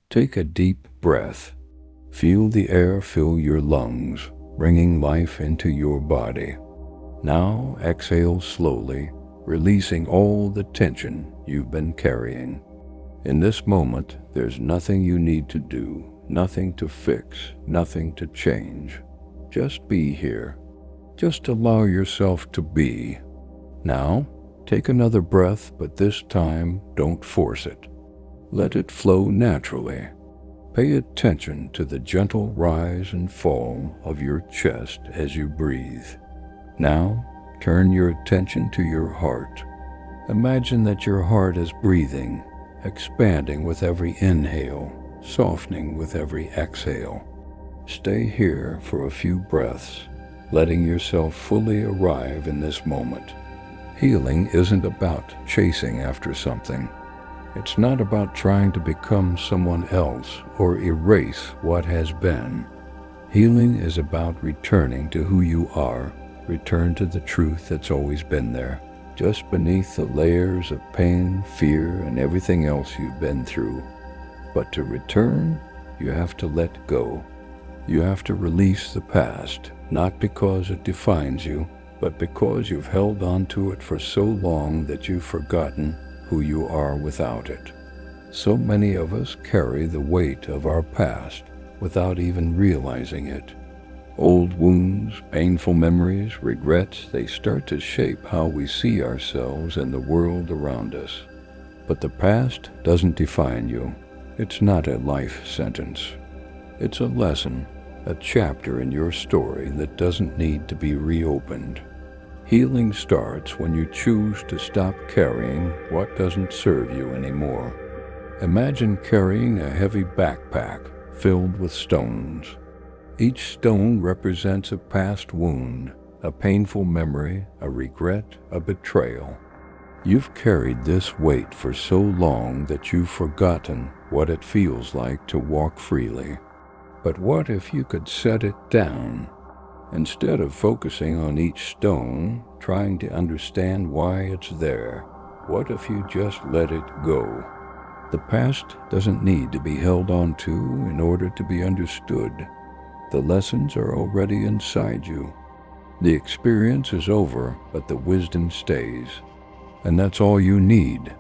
Take a deep breath. Feel the air fill your lungs, bringing life into your body. Now exhale slowly, releasing all the tension you've been carrying. In this moment, there's nothing you need to do, nothing to fix, nothing to change. Just be here. Just allow yourself to be. Now, take another breath, but this time, don't force it. Let it flow naturally. Pay attention to the gentle rise and fall of your chest as you breathe. Now, turn your attention to your heart. Imagine that your heart is breathing, expanding with every inhale, softening with every exhale. Stay here for a few breaths, letting yourself fully arrive in this moment. Healing isn't about chasing after something. It's not about trying to become someone else or erase what has been. Healing is about returning to who you are, return to the truth that's always been there, just beneath the layers of pain, fear, and everything else you've been through. But to return, you have to let go. You have to release the past, not because it defines you, but because you've held on to it for so long that you've forgotten who you are without it. So many of us carry the weight of our past without even realizing it. Old wounds, painful memories, regrets, they start to shape how we see ourselves and the world around us. But the past doesn't define you. It's not a life sentence. It's a lesson, a chapter in your story that doesn't need to be reopened. Healing starts when you choose to stop carrying what doesn't serve you anymore. Imagine carrying a heavy backpack filled with stones. Each stone represents a past wound, a painful memory, a regret, a betrayal. You've carried this weight for so long that you've forgotten what it feels like to walk freely. But what if you could set it down? Instead of focusing on each stone, trying to understand why it's there, what if you just let it go? The past doesn't need to be held on to in order to be understood. The lessons are already inside you. The experience is over, but the wisdom stays. And that's all you need.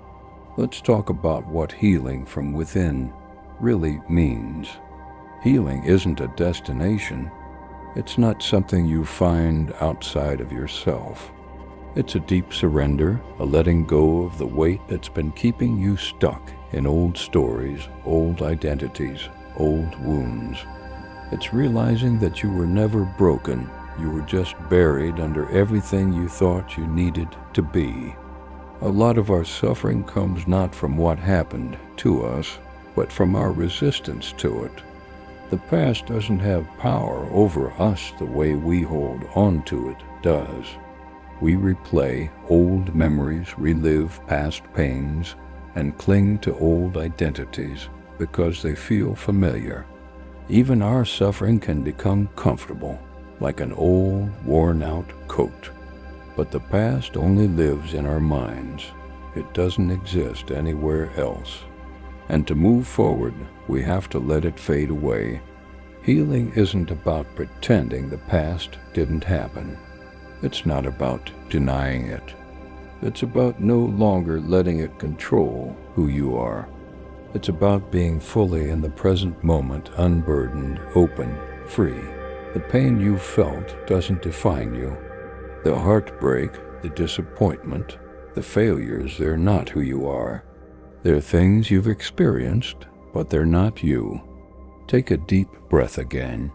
Let's talk about what healing from within really means. Healing isn't a destination. It's not something you find outside of yourself. It's a deep surrender, a letting go of the weight that's been keeping you stuck in old stories, old identities, old wounds. It's realizing that you were never broken. You were just buried under everything you thought you needed to be. A lot of our suffering comes not from what happened to us, but from our resistance to it. The past doesn't have power over us the way we hold on to it does. We replay old memories, relive past pains, and cling to old identities because they feel familiar. Even our suffering can become comfortable, like an old, worn-out coat. But the past only lives in our minds. It doesn't exist anywhere else. And to move forward, we have to let it fade away. Healing isn't about pretending the past didn't happen. It's not about denying it. It's about no longer letting it control who you are. It's about being fully in the present moment, unburdened, open, free. The pain you felt doesn't define you. The heartbreak, the disappointment, the failures, they're not who you are. They're things you've experienced, but they're not you. Take a deep breath again.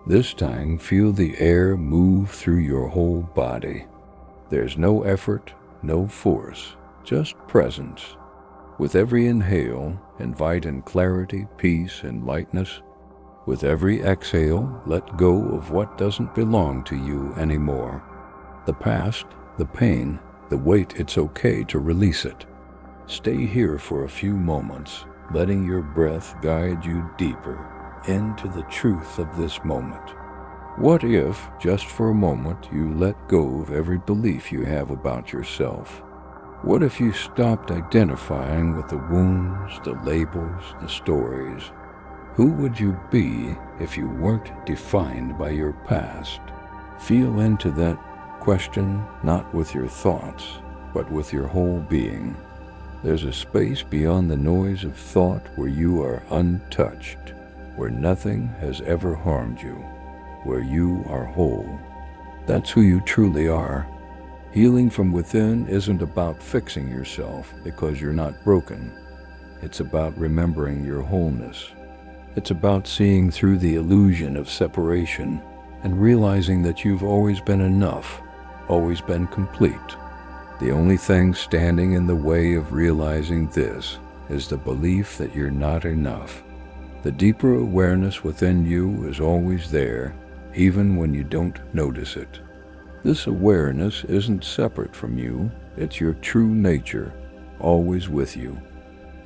This time, feel the air move through your whole body. There's no effort, no force, just presence. With every inhale, invite in clarity, peace, and lightness. With every exhale, let go of what doesn't belong to you anymore. The past, the pain, the weight, it's okay to release it. Stay here for a few moments, letting your breath guide you deeper into the truth of this moment. What if, just for a moment, you let go of every belief you have about yourself? What if you stopped identifying with the wounds, the labels, the stories? Who would you be if you weren't defined by your past? Feel into that question, not with your thoughts, but with your whole being. There's a space beyond the noise of thought where you are untouched, where nothing has ever harmed you, where you are whole. That's who you truly are. Healing from within isn't about fixing yourself because you're not broken. It's about remembering your wholeness. It's about seeing through the illusion of separation and realizing that you've always been enough, always been complete. The only thing standing in the way of realizing this is the belief that you're not enough. The deeper awareness within you is always there, even when you don't notice it. This awareness isn't separate from you, it's your true nature, always with you.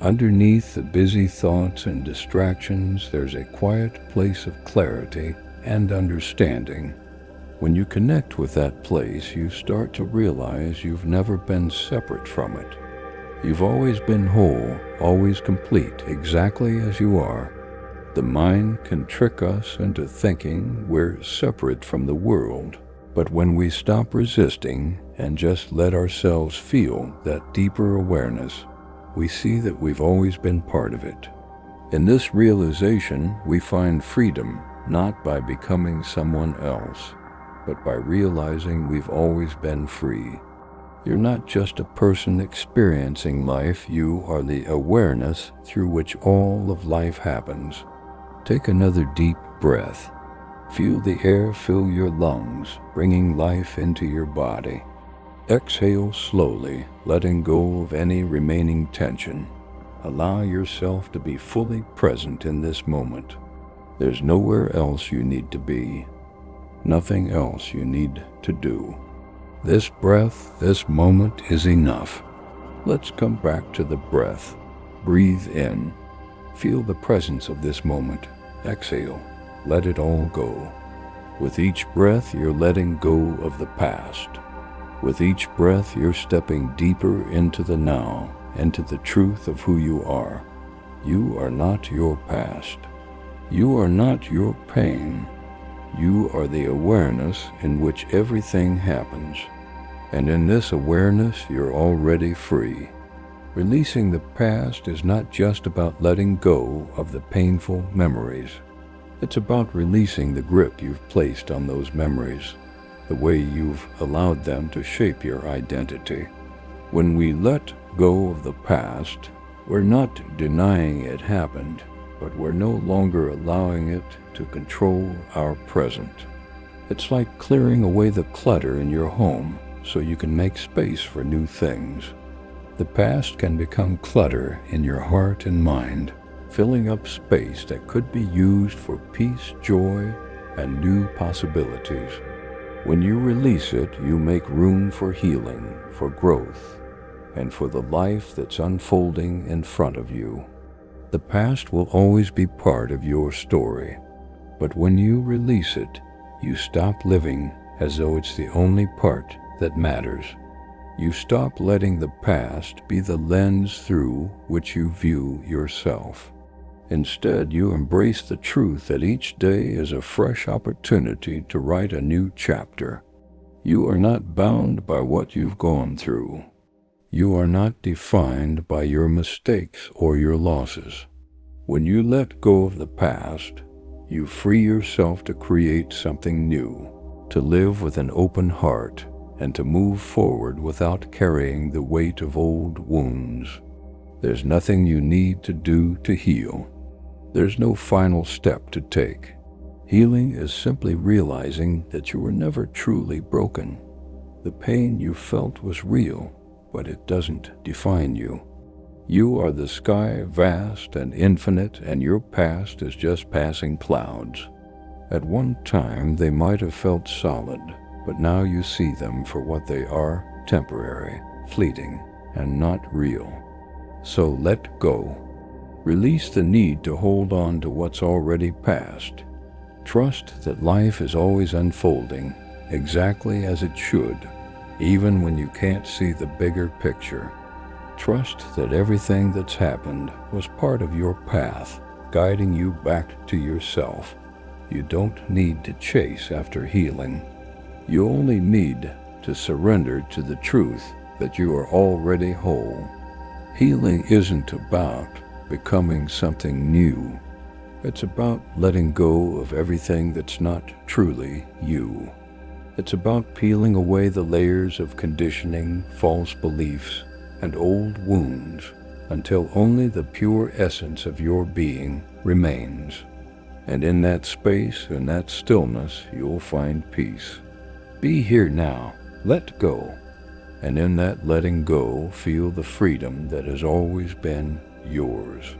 Underneath the busy thoughts and distractions, there's a quiet place of clarity and understanding. When you connect with that place, you start to realize you've never been separate from it. You've always been whole, always complete, exactly as you are. The mind can trick us into thinking we're separate from the world. But when we stop resisting and just let ourselves feel that deeper awareness, we see that we've always been part of it. In this realization, we find freedom not by becoming someone else, but by realizing we've always been free. You're not just a person experiencing life, you are the awareness through which all of life happens. Take another deep breath. Feel the air fill your lungs, bringing life into your body. Exhale slowly, letting go of any remaining tension. Allow yourself to be fully present in this moment. There's nowhere else you need to be, nothing else you need to do. This breath, this moment is enough. Let's come back to the breath. Breathe in. Feel the presence of this moment. Exhale. Let it all go. With each breath, you're letting go of the past. With each breath, you're stepping deeper into the now, into the truth of who you are. You are not your past. You are not your pain. You are the awareness in which everything happens. And in this awareness, you're already free. Releasing the past is not just about letting go of the painful memories. It's about releasing the grip you've placed on those memories, the way you've allowed them to shape your identity. When we let go of the past, we're not denying it happened, but we're no longer allowing it to control our present. It's like clearing away the clutter in your home so you can make space for new things. The past can become clutter in your heart and mind, filling up space that could be used for peace, joy, and new possibilities. When you release it, you make room for healing, for growth, and for the life that's unfolding in front of you. The past will always be part of your story, but when you release it, you stop living as though it's the only part that matters. You stop letting the past be the lens through which you view yourself. Instead, you embrace the truth that each day is a fresh opportunity to write a new chapter. You are not bound by what you've gone through. You are not defined by your mistakes or your losses. When you let go of the past, you free yourself to create something new, to live with an open heart, and to move forward without carrying the weight of old wounds. There's nothing you need to do to heal. There's no final step to take. Healing is simply realizing that you were never truly broken. The pain you felt was real, but it doesn't define you. You are the sky, vast and infinite, and your past is just passing clouds. At one time, they might have felt solid, but now you see them for what they are: temporary, fleeting, and not real. So let go. Release the need to hold on to what's already past. Trust that life is always unfolding exactly as it should. even when you can't see the bigger picture. Trust that everything that's happened was part of your path, guiding you back to yourself. You don't need to chase after healing. You only need to surrender to the truth that you are already whole. Healing isn't about becoming something new. It's about letting go of everything that's not truly you. It's about peeling away the layers of conditioning, false beliefs, and old wounds until only the pure essence of your being remains. And in that space, in that stillness, you'll find peace. Be here now. Let go. And in that letting go, feel the freedom that has always been yours.